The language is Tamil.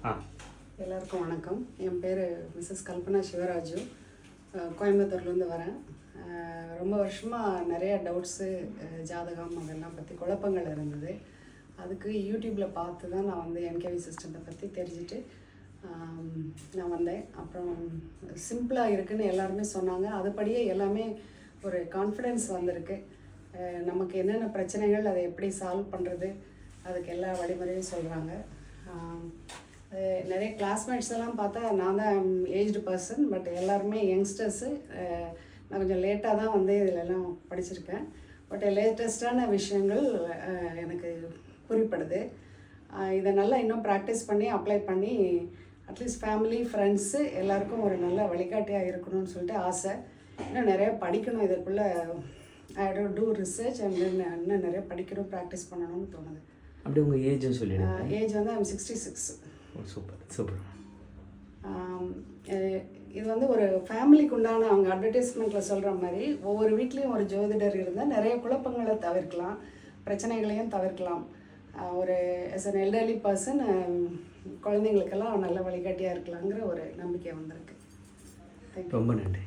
எல்லாருக்கும் வணக்கம். என் பேர் மிஸ்ஸஸ் கல்பனா சிவராஜு. கோயம்புத்தூர்லேருந்து வரேன். ரொம்ப வருஷமாக நிறைய டவுட்ஸு, ஜாதகம் அதெல்லாம் பற்றி குழப்பங்கள் இருந்தது. அதுக்கு யூடியூப்பில் பார்த்து தான் நான் வந்து என்கேவி சிஸ்டத்தை பற்றி தெரிஞ்சுட்டு நான் வந்தேன். அப்புறம் சிம்பிளாக இருக்குதுன்னு எல்லாருமே சொன்னாங்க. அதுபடியே எல்லாமே ஒரு கான்ஃபிடென்ஸ் வந்திருக்கு. நமக்கு என்னென்ன பிரச்சனைகள், அதை எப்படி சால்வ் பண்ணுறது, அதுக்கு எல்லா வழிமுறையும் சொல்கிறாங்க. நிறைய கிளாஸ்மேட்ஸ் எல்லாம் பார்த்தா நான் தான் ஏஜ்டு பர்சன், பட் எல்லாருமே யங்ஸ்டர்ஸு. நான் கொஞ்சம் லேட்டாக தான் வந்து இதிலெல்லாம் படிச்சிருக்கேன். பட் லேட்டஸ்டான விஷயங்கள் எனக்கு புரிப்படுது. இதை நல்லா இன்னும் ப்ராக்டிஸ் பண்ணி அப்ளை பண்ணி அட்லீஸ்ட் ஃபேமிலி, ஃப்ரெண்ட்ஸு எல்லாருக்கும் ஒரு நல்ல வழிகாட்டியாக இருக்கணும்னு சொல்லிட்டு ஆசை. இன்னும் நிறைய படிக்கணும். இதுக்குள்ளே ஐ டூ ரிசர்ச் அண்ட் இன்னும் நிறைய படிக்கணும், ப்ராக்டிஸ் பண்ணணும்னு தோணுது. அப்படி உங்கள் ஏஜும் சொல்லிடுங்க. ஏஜ் வந்து ஐம் 66. Super super. இது வந்து ஒரு ஃபேமிலிக்கு உண்டான, அவங்க அட்வர்டைஸ்மெண்ட்டில் சொல்கிற மாதிரி ஒவ்வொரு வீட்லேயும் ஒரு ஜோதிடர் இருந்தால் நிறைய குழப்பங்களை தவிர்க்கலாம், பிரச்சனைகளையும் தவிர்க்கலாம். ஒரு as an elderly பர்சன் குழந்தைங்களுக்கெல்லாம் நல்ல வழிகாட்டியாக இருக்கலாங்கிற ஒரு நம்பிக்கை வந்திருக்கு. ரொம்ப நன்றி.